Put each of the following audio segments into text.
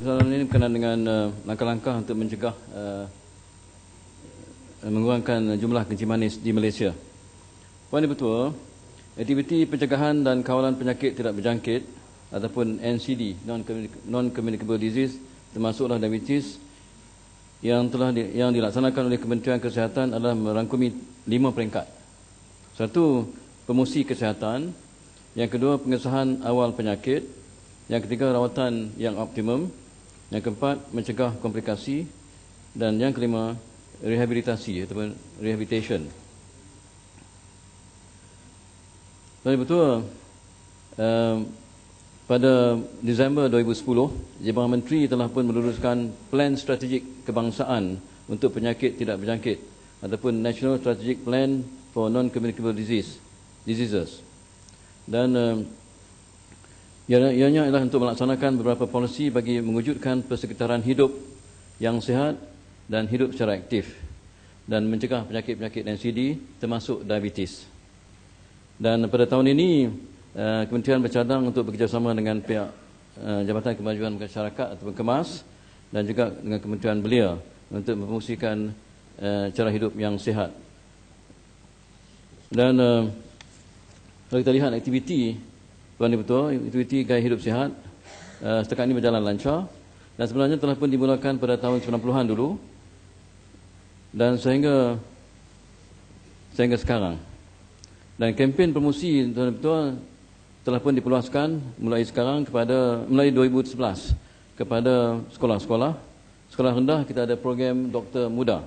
persoalan ini berkenaan dengan langkah-langkah untuk mencegah mengurangkan jumlah kencing manis di Malaysia. Puan Ibu Ketua, aktiviti pencegahan dan kawalan penyakit tidak berjangkit ataupun NCD, non-communicable disease, termasuklah diabetes, yang dilaksanakan oleh Kementerian Kesihatan adalah merangkumi 5 peringkat. 1. Promosi kesihatan. Yang kedua, pengesahan awal penyakit. Yang ketiga, rawatan yang optimum. Yang keempat, mencegah komplikasi. Dan yang kelima, rehabilitasi ataupun rehabilitation. Tuan Betul, pada Disember 2010, Jabatan Menteri telah pun meluluskan Plan Strategik Kebangsaan untuk Penyakit Tidak Berjangkit ataupun National Strategic Plan for Non-Communicable Diseases. Dan ianya adalah untuk melaksanakan beberapa polisi bagi mewujudkan persekitaran hidup yang sihat dan hidup secara aktif dan mencegah penyakit-penyakit NCD termasuk diabetes. Dan pada tahun ini Kementerian bercadang untuk bekerjasama dengan pihak Jabatan Kemajuan Masyarakat atau KEMAS dan juga dengan Kementerian Belia untuk mempromosikan cara hidup yang sihat. Dan kalau kita lihat aktiviti Tuan Betul, aktiviti gaya hidup sihat setakat ini berjalan lancar dan sebenarnya telah pun dimulakan pada tahun 90-an dulu dan sehingga sekarang. Dan kempen promosi Tuan Betul telah pun diperluaskan mulai 2011 kepada sekolah-sekolah. Sekolah rendah kita ada program doktor muda.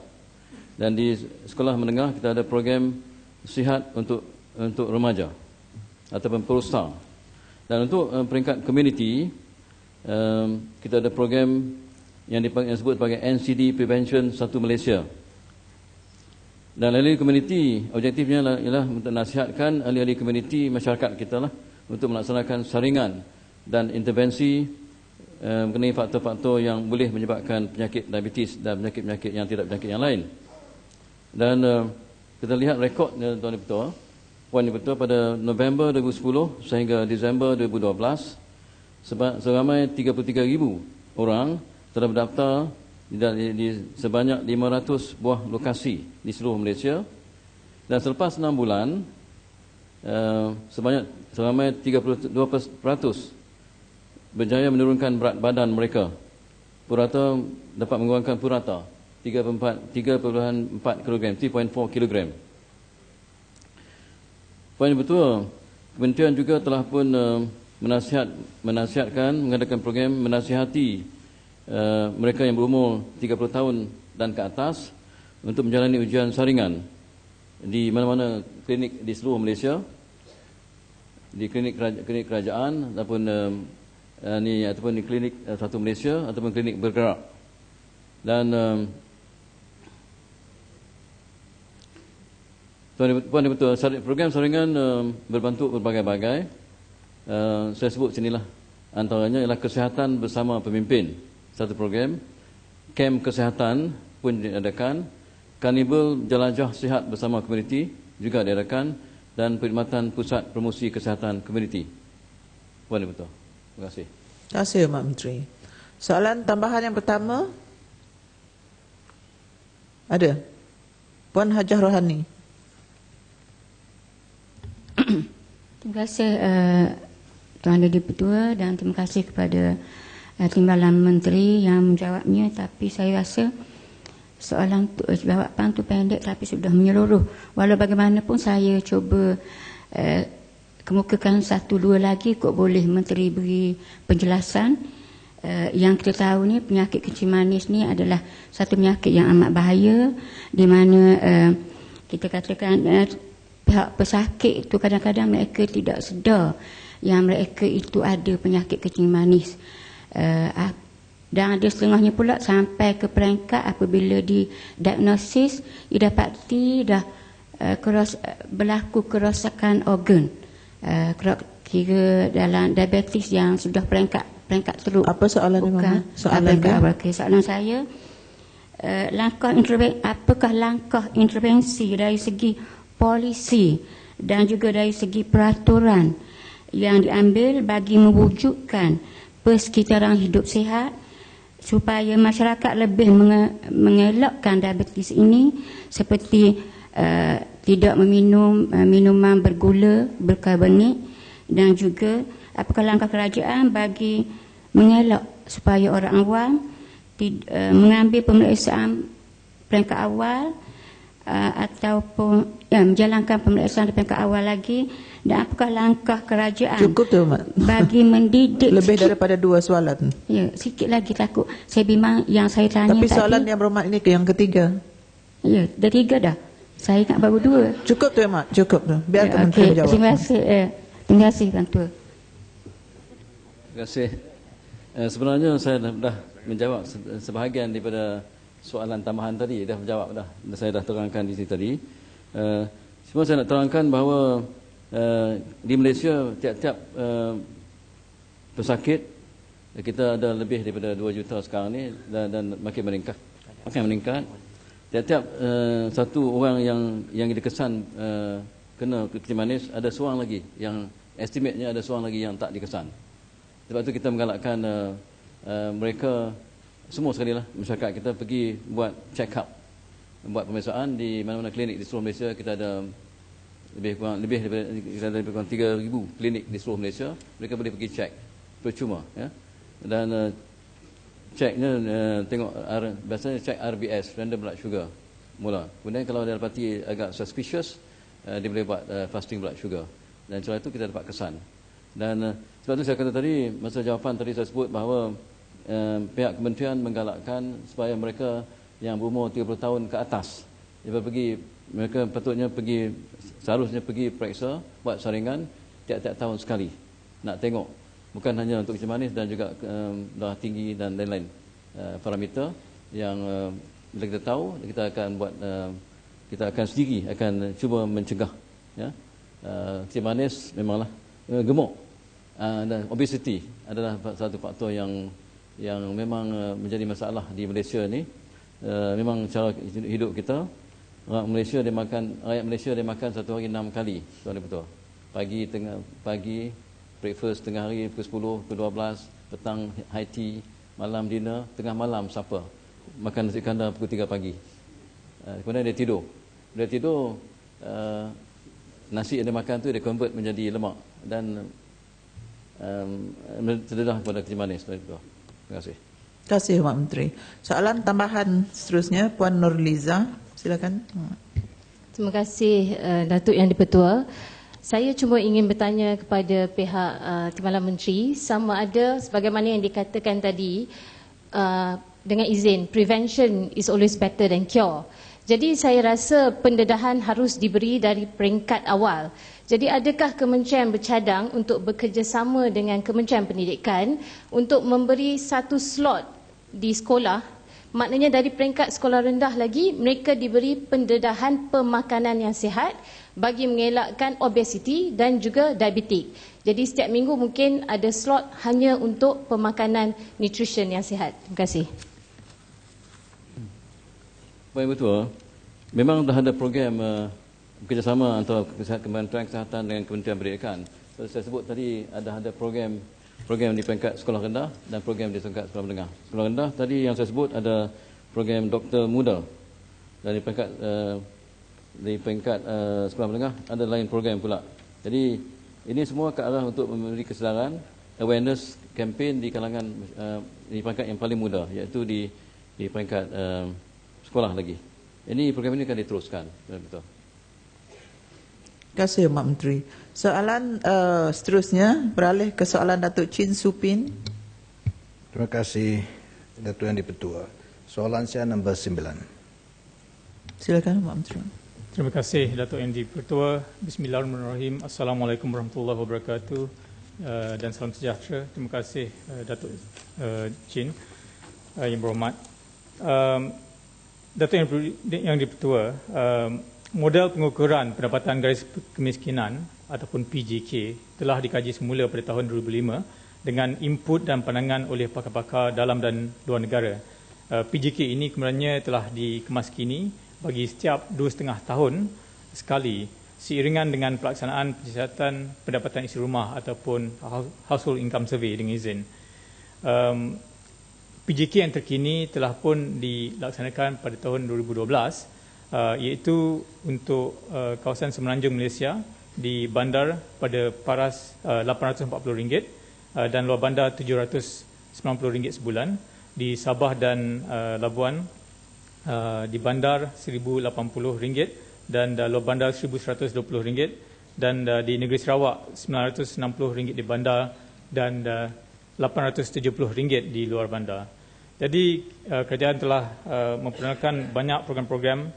Dan di sekolah menengah kita ada program sihat untuk remaja ataupun pro-star. Dan untuk peringkat community kita ada program yang disebut sebagai NCD Prevention Satu Malaysia. Dan ahli komuniti, objektifnya ialah untuk nasihatkan ahli-ahli komuniti masyarakat kita lah untuk melaksanakan saringan dan intervensi mengenai faktor-faktor yang boleh menyebabkan penyakit diabetes dan penyakit-penyakit yang tidak berjangkit yang lain. Dan kita lihat rekod Tuan Ketua, Puan Ketua pada November 2010 sehingga Disember 2012 seramai 33,000 orang telah berdaftar di sebanyak 500 buah lokasi di seluruh Malaysia. Dan selepas 6 bulan seramai 32% berjaya menurunkan berat badan mereka. Purata dapat mengurangkan purata 3.4 kg, 3.4 kg. Puan Betul, Kementerian juga telah pun menasihatkan, mengadakan program menasihati mereka yang berumur 30 tahun dan ke atas untuk menjalani ujian saringan di mana-mana klinik di seluruh Malaysia, di klinik kerajaan ataupun di klinik Satu Malaysia ataupun klinik bergerak. Dan Puan Betul, program saringan berbentuk berbagai-bagai. Saya sebut sinilah, antaranya ialah kesihatan bersama pemimpin, satu program. Kem kesihatan pun diadakan. Karnival jelajah sihat bersama komuniti juga diadakan. Dan perkhidmatan pusat promosi kesihatan komuniti. Puan Betul. Terima kasih. Terima kasih Mak Menteri. Soalan tambahan yang pertama. Ada? Puan Hajah Rohani. Terima kasih Tuan Dadi Ketua dan terima kasih kepada Timbalan Menteri yang menjawabnya. Tapi saya rasa soalan jawapan tu pendek tapi sudah menyeluruh. Walau bagaimanapun saya cuba kemukakan satu dua lagi kok boleh Menteri beri penjelasan. Yang kita tahu ni penyakit kencing manis ni adalah satu penyakit yang amat bahaya di mana kita katakan pihak pesakit itu kadang-kadang mereka tidak sedar yang mereka itu ada penyakit kencing manis. Dan ada setengahnya pula sampai ke peringkat apabila didiagnosis didapati dah berlaku kerosakan organ, kira dalam diabetes yang sudah peringkat teruk. Apa soalan Bukan, soalan saya apakah langkah intervensi dari segi polisi dan juga dari segi peraturan yang diambil bagi mewujudkan persekitaran hidup sihat supaya masyarakat lebih mengelakkan diabetes ini seperti tidak meminum minuman bergula, berkarbonik, dan juga apakah langkah kerajaan bagi mengelak supaya orang awam mengambil pemeriksaan peringkat awal ataupun menjalankan pemeriksaan di peringkat awal lagi, dan apakah langkah kerajaan Cukup tu, Mak. bagi mendidik Lebih sikit, daripada 2 soalan. ya, sikit lagi takut saya bimbang yang saya tanya Tapi tadi. soalan yang berhormat ini ke yang ketiga. Ya, dah 3 dah. Saya ingat baru 2. Cukup tu, Mak. Cukup tu. Biar Ya, Menteri okey. menjawab. Terima kasih. Terima kasih, Tuan Tua. Terima kasih. Sebenarnya saya dah menjawab sebahagian daripada soalan tambahan tadi. Dah menjawab dah. Saya dah terangkan di sini tadi. Cuma saya nak terangkan bahawa di Malaysia tiap-tiap pesakit kita ada lebih daripada 2 juta sekarang ni, dan makin meningkat. Tiap-tiap satu orang yang dikesan kena kencing manis, ada seorang lagi yang estimate-nya ada seorang lagi yang tak dikesan. Sebab tu kita menggalakkan mereka semua sekali lah, masyarakat kita pergi buat check up, buat pemeriksaan di mana-mana klinik di seluruh Malaysia. Kita ada lebih kurang 3,000 klinik di seluruh Malaysia. Mereka boleh pergi check percuma, ya. Dan checknya tengok biasanya check RBS, random blood sugar mula. Kemudian kalau dia dapati agak suspicious, dia boleh buat fasting blood sugar, dan setelah itu kita dapat kesan. Dan sebab tu saya kata tadi, masa jawapan tadi saya sebut bahawa pihak kementerian menggalakkan supaya mereka yang berumur 30 tahun ke atas, mereka patutnya seharusnya pergi periksa, buat saringan tiap-tiap tahun sekali, nak tengok bukan hanya untuk kencing manis, dan juga darah tinggi dan lain-lain parameter yang bila kita tahu, kita akan sendiri akan cuba mencegah, ya. Kencing manis memanglah gemuk, dan obesity adalah satu faktor yang memang menjadi masalah di Malaysia ni. Memang cara hidup kita, rakyat Malaysia dia makan satu hari 6 kali, tuan dan puan. Pagi breakfast, tengah hari pukul 10, pukul 12, petang high tea, malam dinner, tengah malam supper. Makan nasi kandar pukul 3 pagi. Kemudian dia tidur. Dia tidur, nasi yang dia makan tu dia convert menjadi lemak, dan terdedah kepada kencing manis. Terima kasih. Terima kasih, Pak Menteri. Soalan tambahan seterusnya, Puan Nurliza. Silakan. Terima kasih, Datuk Yang di-Pertua. Saya cuma ingin bertanya kepada pihak Timbalan Menteri, sama ada sebagaimana yang dikatakan tadi, dengan izin, prevention is always better than cure. Jadi saya rasa pendedahan harus diberi dari peringkat awal. Jadi adakah kementerian bercadang untuk bekerjasama dengan Kementerian Pendidikan untuk memberi satu slot di sekolah, maknanya dari peringkat sekolah rendah lagi mereka diberi pendedahan pemakanan yang sihat bagi mengelakkan obesiti dan juga diabetik. Jadi setiap minggu mungkin ada slot hanya untuk pemakanan nutrition yang sihat. Terima kasih. Baik, betul. Memang dah ada program bekerjasama antara Kementerian Kesihatan dengan Kementerian Pendidikan. Saya sebut tadi ada program di peringkat sekolah rendah dan program di peringkat sekolah menengah. Sekolah rendah tadi yang saya sebut ada program Doktor Muda, dan di peringkat sekolah menengah ada lain program pula. Jadi ini semua ke arah untuk memberi kesedaran, awareness campaign di kalangan di peringkat yang paling muda, iaitu di peringkat sekolah lagi. Ini program ini akan diteruskan. Betul. Terima kasih, Mak Menteri. Soalan seterusnya beralih ke soalan Datuk Chin Supin. Terima kasih, Datuk Yang di-Pertua. Soalan saya nombor 9. Silakan, Mak Menteri. Terima kasih, Datuk Yang di-Pertua. Bismillahirrahmanirrahim. Assalamualaikum warahmatullahi wabarakatuh. Dan salam sejahtera. Terima kasih, Datuk Chin yang berhormat. Datuk Yang di-Pertua, model pengukuran pendapatan garis kemiskinan ataupun PJK telah dikaji semula pada tahun 2005 dengan input dan pandangan oleh pakar-pakar dalam dan luar negara. PJK ini kemudiannya telah dikemaskini bagi setiap 2,5 tahun sekali, seiringan dengan pelaksanaan pencacatan pendapatan isi rumah ataupun household income survey dengan izin. PJK yang terkini telah pun dilaksanakan pada tahun 2012, iaitu untuk kawasan Semenanjung Malaysia di bandar pada paras RM840 dan luar bandar RM790 sebulan, di Sabah dan Labuan di bandar RM1080 dan luar bandar RM1120, dan di negeri Sarawak RM960 di bandar dan RM870 di luar bandar. Jadi kerajaan telah memperkenalkan banyak program-program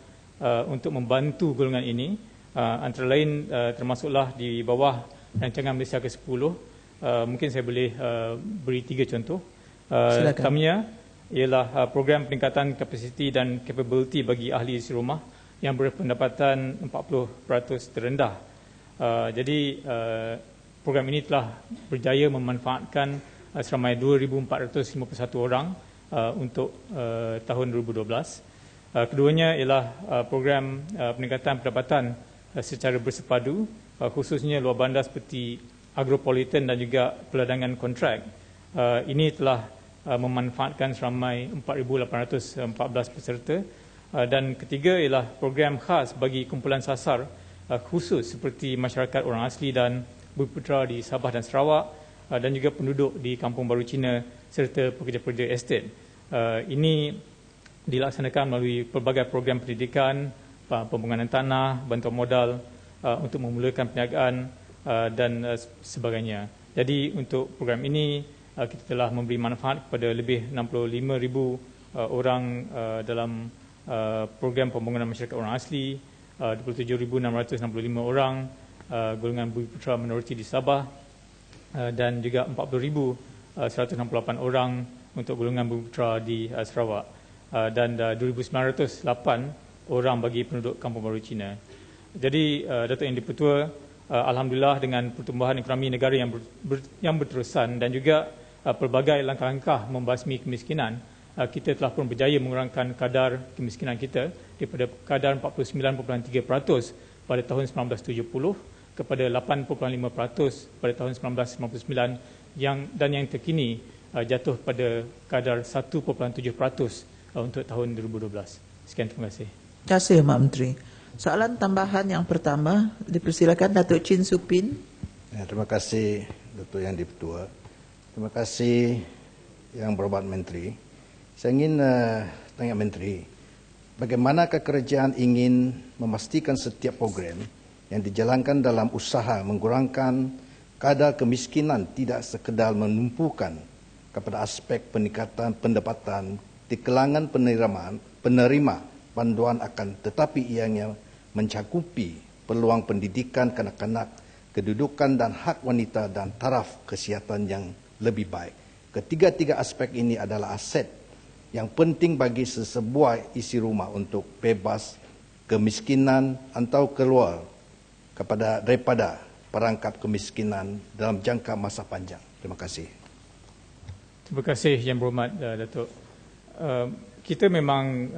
untuk membantu golongan ini, antara lain termasuklah di bawah rancangan Malaysia ke-10. Mungkin saya boleh beri 3 contoh. Pertamanya ialah program peningkatan kapasiti dan capability bagi ahli isi rumah yang berpendapatan 40% terendah. Jadi program ini telah berjaya memanfaatkan seramai 2,451 orang untuk tahun 2012. Keduanya ialah program peningkatan pendapatan secara bersepadu, khususnya luar bandar seperti agropolitan dan juga peladangan kontrak. Ini telah memanfaatkan seramai 4,814 peserta. Dan ketiga ialah program khas bagi kumpulan sasar khusus seperti masyarakat orang asli dan Bumiputera di Sabah dan Sarawak, dan juga penduduk di Kampung Baru Cina serta pekerja-pekerja estet. Ini dilaksanakan melalui pelbagai program pendidikan, pembangunan tanah, bantuan modal untuk memulakan perniagaan dan sebagainya. Jadi untuk program ini kita telah memberi manfaat kepada lebih 65,000 orang dalam program pembangunan masyarakat orang asli, 27,665 orang golongan Bumiputera minoriti di Sabah, dan juga 40,168 orang untuk golongan Bumiputera di Sarawak, dan 2,908 orang bagi penduduk Kampung Baru Cina. Jadi Datuk Yang di-Pertua, alhamdulillah dengan pertumbuhan ekonomi negara yang berterusan dan juga pelbagai langkah-langkah membasmi kemiskinan, kita telah pun berjaya mengurangkan kadar kemiskinan kita daripada kadar 49.3% pada tahun 1970 kepada 8.5% pada tahun 1999 dan yang terkini jatuh pada kadar 1.7% untuk tahun 2012. Sekian, terima kasih. Terima kasih, Mak Menteri. Soalan tambahan yang pertama, dipersilakan Datuk Chin Supin. Ya, terima kasih Datuk Yang di-Pertua. Terima kasih Yang Berhormat Menteri. Saya ingin tanya Menteri, bagaimanakah kerajaan ingin memastikan setiap program yang dijalankan dalam usaha mengurangkan kadar kemiskinan tidak sekedar menumpukan kepada aspek peningkatan pendapatan di kalangan penerima bantuan akan tetapi ianya mencakupi peluang pendidikan kanak-kanak, kedudukan dan hak wanita dan taraf kesihatan yang lebih baik. Ketiga-tiga aspek ini adalah aset yang penting bagi sesebuah isi rumah untuk bebas kemiskinan atau keluar daripada perangkap kemiskinan dalam jangka masa panjang. Terima kasih. Terima kasih Yang Berhormat Datuk. Kita memang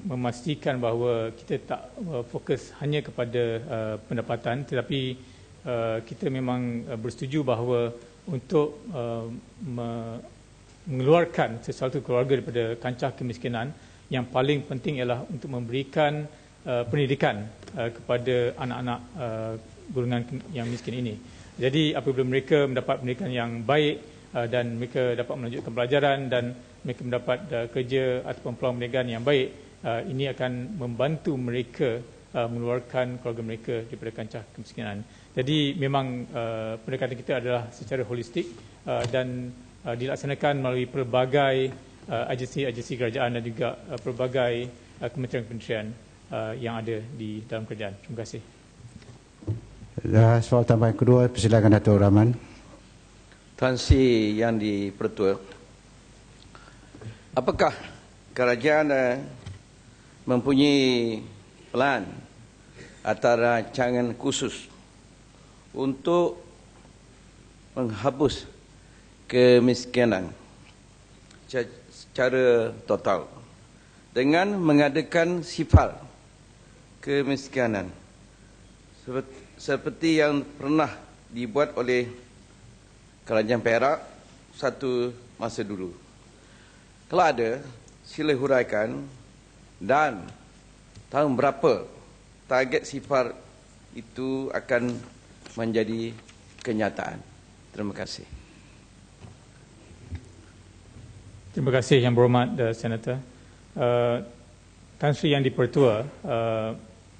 memastikan bahawa kita tak fokus hanya kepada pendapatan, tetapi kita memang bersetuju bahawa untuk mengeluarkan sesuatu keluarga daripada kancah kemiskinan, yang paling penting ialah untuk memberikan pendidikan kepada anak-anak golongan yang miskin ini. Jadi apabila mereka mendapat pendidikan yang baik dan mereka dapat melanjutkan pelajaran dan mereka mendapat kerja ataupun peluang perniagaan yang baik, ini akan membantu mereka mengeluarkan keluarga mereka daripada kancah kemiskinan. Jadi memang pendekatan kita adalah secara holistik dan dilaksanakan melalui pelbagai agensi-agensi kerajaan dan juga pelbagai kementerian-kementerian yang ada di dalam kerajaan. Terima kasih. Soal tambahan kedua, persilakan Datuk Rahman. Tuan Si Yang di-Pertua, apakah kerajaan mempunyai plan atau rancangan khusus untuk menghapus kemiskinan secara total dengan mengadakan sifal kemiskinan seperti yang pernah dibuat oleh Kerajaan Perak satu masa dulu. Kalau ada, sila huraikan dan tahun berapa target sifar itu akan menjadi kenyataan. Terima kasih. Terima kasih Yang Berhormat Senator. Tan Sri Yang Dipertua,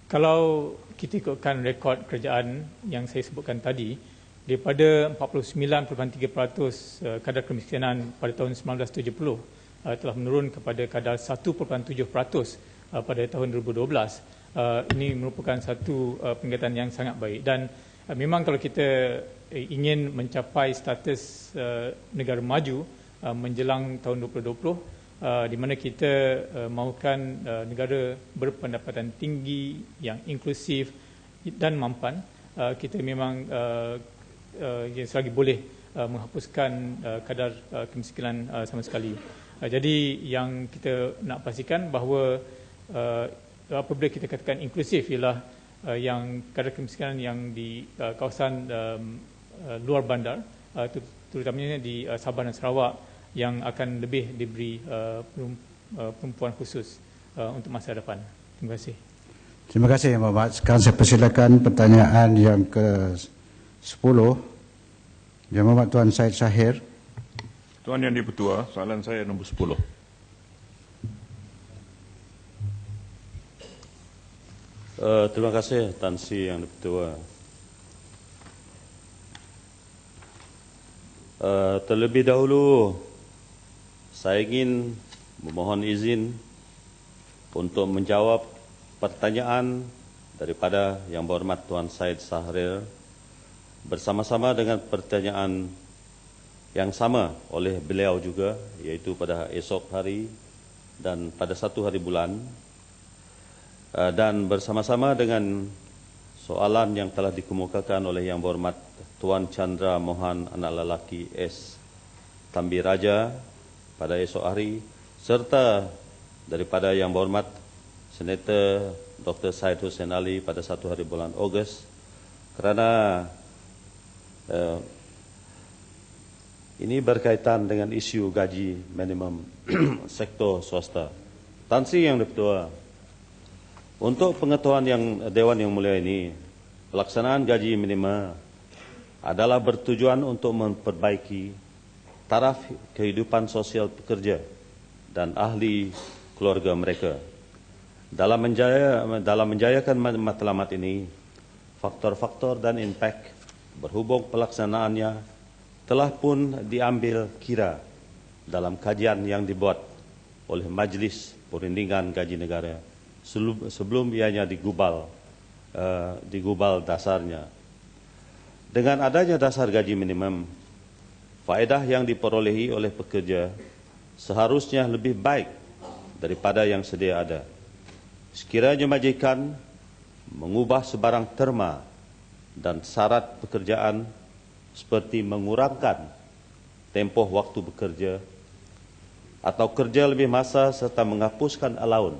kalau kita ikutkan rekod kerajaan yang saya sebutkan tadi, daripada 49.3% kadar kemiskinan pada tahun 1970 telah menurun kepada kadar 1.7% pada tahun 2012. Ini merupakan satu peningkatan yang sangat baik, dan memang kalau kita ingin mencapai status negara maju menjelang tahun 2020, di mana kita mahukan negara berpendapatan tinggi yang inklusif dan mampan, kita memang selagi boleh menghapuskan kadar kemiskinan sama sekali. Jadi yang kita nak pastikan bahawa apabila kita katakan inklusif ialah yang kadar kemiskinan yang di kawasan luar bandar, terutamanya di Sabah dan Sarawak, yang akan lebih diberi perempuan khusus untuk masa depan. Terima kasih. Terima kasih Yang Berhormat. Sekarang saya persilakan pertanyaan yang ke-10. Yang Berhormat Tuan Syed Shahir. Tuan Yang Dipertua, soalan saya nombor 10. Terima kasih Tan Sri Yang Dipertua. Terlebih dahulu, saya ingin memohon izin untuk menjawab pertanyaan daripada Yang Berhormat Tuan Syed Shahir bersama-sama dengan pertanyaan yang sama oleh beliau juga, iaitu pada esok hari dan pada satu hari bulan, dan bersama-sama dengan soalan yang telah dikemukakan oleh Yang Berhormat Tuan Chandra Mohan anak lelaki S. Tambi Raja pada esok hari, serta daripada Yang Berhormat Senator Dr. Syed Hussein Ali pada satu hari bulan Ogos, kerana ini berkaitan dengan isu gaji minimum sektor swasta. Tan Sri Yang Dipertua, untuk pengetahuan Dewan Yang Mulia ini, pelaksanaan gaji minimum adalah bertujuan untuk memperbaiki taraf kehidupan sosial pekerja dan ahli keluarga mereka. Dalam menjayakan matlamat ini, faktor-faktor dan impak berhubung pelaksanaannya telah pun diambil kira dalam kajian yang dibuat oleh Majlis Perundingan Gaji Negara sebelum ianya digubal dasarnya. Dengan adanya dasar gaji minimum, faedah yang diperolehi oleh pekerja seharusnya lebih baik daripada yang sedia ada. Sekiranya majikan mengubah sebarang terma dan syarat pekerjaan seperti mengurangkan tempoh waktu bekerja atau kerja lebih masa serta menghapuskan allowance,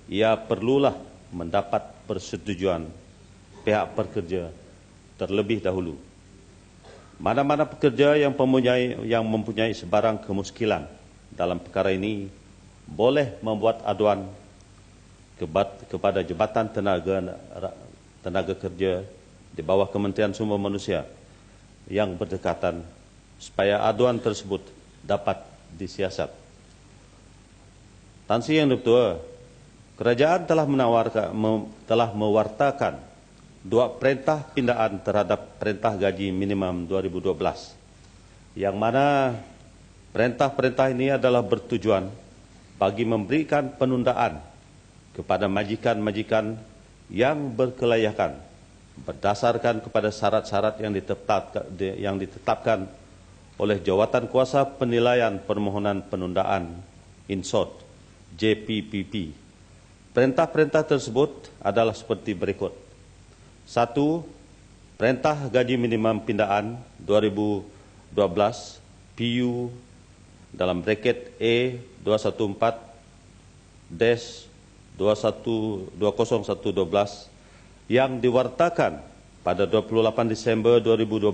ia perlulah mendapat persetujuan pihak pekerja terlebih dahulu. Mana-mana pekerja yang mempunyai sebarang kemuskilan dalam perkara ini boleh membuat aduan kepada Jabatan Tenaga Kerja di bawah Kementerian Sumber Manusia yang berdekatan supaya aduan tersebut dapat disiasat. Tan Sri Yang Dipertua, kerajaan telah mewartakan dua perintah pindaan terhadap perintah gaji minimum 2012, yang mana perintah-perintah ini adalah bertujuan bagi memberikan penundaan kepada majikan-majikan yang berkelayakan berdasarkan kepada syarat-syarat yang ditetapkan oleh Jawatan Kuasa Penilaian Permohonan Penundaan (INSOT) JPPP. Perintah-perintah tersebut adalah seperti berikut. 1. Perintah Gaji Minimum Pindaan 2012 PU dalam bracket E 214-20112 yang diwartakan pada 28 Disember 2012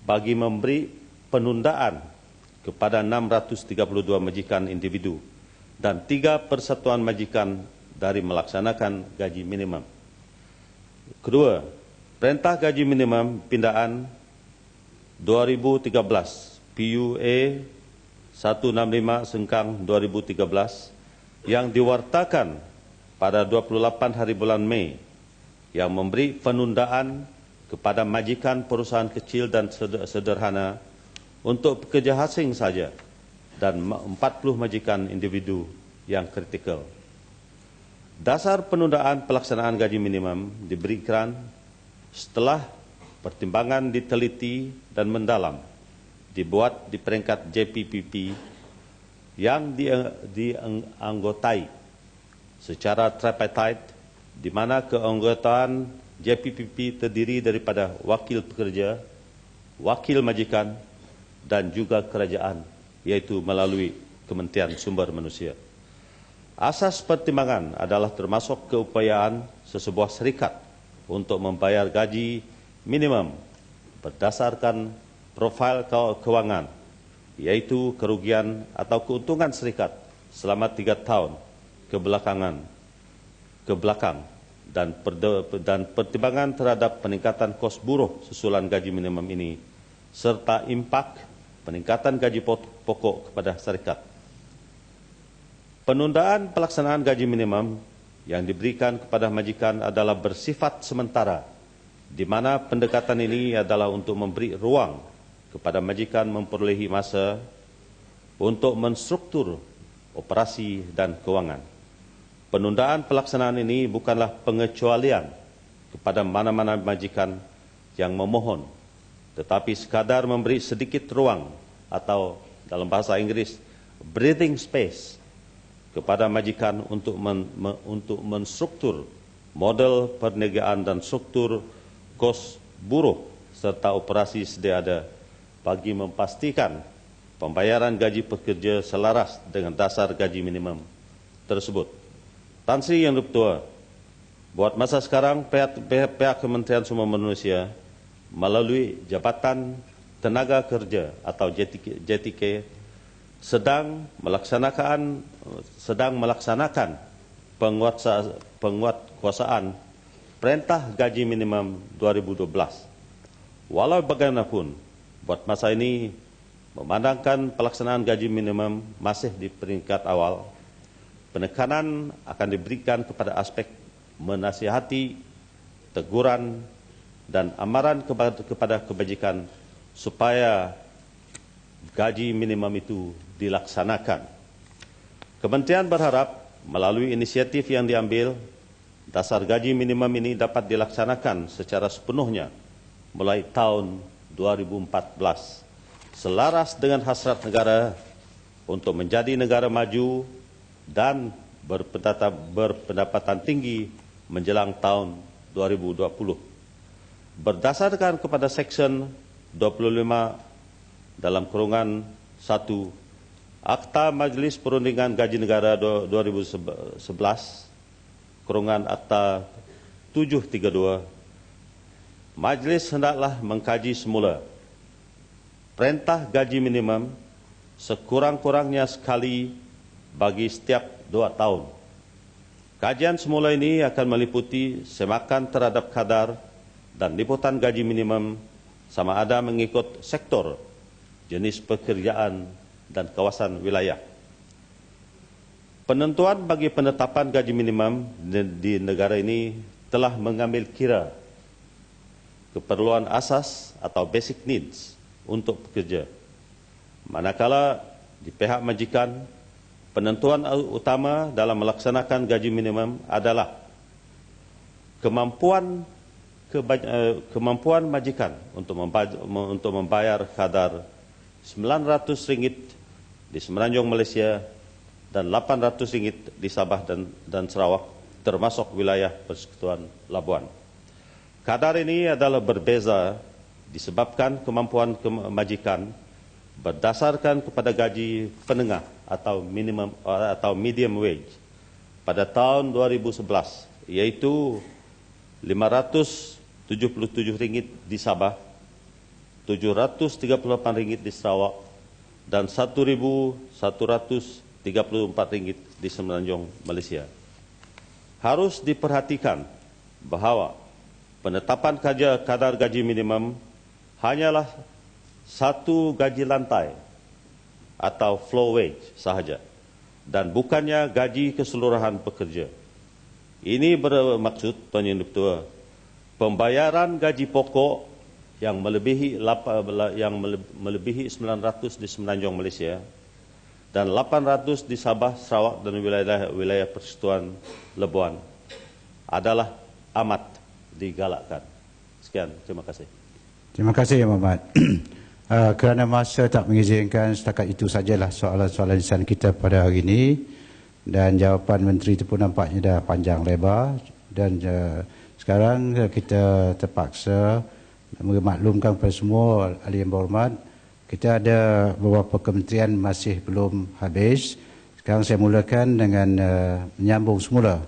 bagi memberi penundaan kepada 632 majikan individu dan 3 persatuan majikan dari melaksanakan gaji minimum. Kedua, perintah gaji minimum pindaan 2013 PUA 165/2013 yang diwartakan pada 28 hari bulan Mei yang memberi penundaan kepada majikan perusahaan kecil dan sederhana untuk pekerja asing saja dan 40 majikan individu yang kritikal. Dasar penundaan pelaksanaan gaji minimum diberikan setelah pertimbangan diteliti dan mendalam, dibuat di peringkat JPPP yang dianggotai secara tripartite, di mana keanggotaan JPPP terdiri daripada wakil pekerja, wakil majikan dan juga kerajaan, yaitu melalui Kementerian Sumber Manusia. Asas pertimbangan adalah termasuk keupayaan sesebuah syarikat untuk membayar gaji minimum berdasarkan profil kewangan, yaitu kerugian atau keuntungan syarikat selama 3 tahun ke belakang dan pertimbangan terhadap peningkatan kos buruh susulan gaji minimum ini serta impak peningkatan gaji pokok kepada syarikat. Penundaan pelaksanaan gaji minimum yang diberikan kepada majikan adalah bersifat sementara, di mana pendekatan ini adalah untuk memberi ruang kepada majikan memperolehi masa untuk menstruktur operasi dan kewangan. Penundaan pelaksanaan ini bukanlah pengecualian kepada mana-mana majikan yang memohon, tetapi sekadar memberi sedikit ruang atau dalam bahasa Inggris breathing space kepada majikan untuk menstruktur model perniagaan dan struktur kos buruh serta operasi sedia ada bagi memastikan pembayaran gaji pekerja selaras dengan dasar gaji minimum tersebut. Tan Sri Yang Dipertua, buat masa sekarang pihak Kementerian Sumber Manusia melalui Jabatan Tenaga Kerja atau JTK sedang melaksanakan penguatkuasaan Perintah Gaji Minimum 2012. Walau bagaimanapun, buat masa ini memandangkan pelaksanaan gaji minimum masih di peringkat awal, penekanan akan diberikan kepada aspek menasihati, teguran dan amaran kepada kebajikan supaya gaji minimum itu dilaksanakan. Kementerian berharap melalui inisiatif yang diambil, dasar gaji minimum ini dapat dilaksanakan secara sepenuhnya mulai tahun 2014, selaras dengan hasrat negara untuk menjadi negara maju dan berpendapatan tinggi menjelang tahun 2020. Berdasarkan kepada Seksyen 25 dalam kurungan 1 Akta Majlis Perundingan Gaji Negara 2011, kurungan Akta 732, Majlis hendaklah mengkaji semula perintah gaji minimum sekurang-kurangnya sekali bagi setiap 2 tahun. Kajian semula ini akan meliputi semakan terhadap kadar dan liputan gaji minimum sama ada mengikut sektor, jenis pekerjaan dan kawasan wilayah. Penentuan bagi penetapan gaji minimum di negara ini telah mengambil kira keperluan asas atau basic needs untuk pekerja. Manakala di pihak majikan, penentuan utama dalam melaksanakan gaji minimum adalah kemampuan majikan untuk membayar kadar RM900 di Semenanjung Malaysia dan RM800 di Sabah dan Sarawak, termasuk wilayah Persekutuan Labuan. Kadar ini adalah berbeza disebabkan kemampuan majikan berdasarkan kepada gaji penengah atau minimum atau medium wage pada tahun 2011, yaitu RM577 di Sabah, RM738 di Sarawak dan RM1.134 di Semenanjung, Malaysia. Harus diperhatikan bahawa penetapan kadar gaji minimum hanyalah satu gaji lantai atau floor wage sahaja dan bukannya gaji keseluruhan pekerja. Ini bermaksud, Tuan Yang Di-Pertua, pembayaran gaji pokok yang melebihi 900 di Semenanjung, Malaysia dan 800 di Sabah, Sarawak dan wilayah Persekutuan Labuan adalah amat digalakkan. Sekian, terima kasih. Terima kasih, Yang Berhormat. Kerana masa tak mengizinkan, setakat itu sajalah soalan-soalan lisan kita pada hari ini, dan jawapan Menteri itu pun nampaknya dah panjang lebar, dan sekarang kita terpaksa memaklumkan kepada semua ahli yang berhormat, kita ada beberapa kementerian masih belum habis. Sekarang saya mulakan dengan menyambung semula.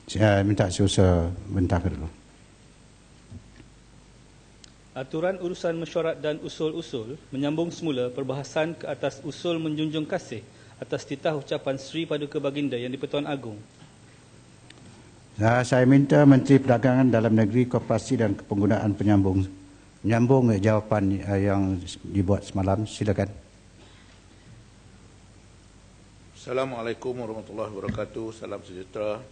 Saya minta seusaha bentar dulu. Aturan urusan mesyuarat dan usul-usul menyambung semula perbahasan ke atas usul menjunjung kasih atas titah ucapan Seri Paduka Baginda Yang di-Pertuan Agong. Saya minta Menteri Perdagangan Dalam Negeri, Koperasi dan Penggunaan menyambung jawapan yang dibuat semalam. Silakan. Assalamualaikum warahmatullahi wabarakatuh. Salam sejahtera.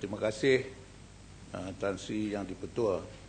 Terima kasih Tan Sri Yang di-Pertua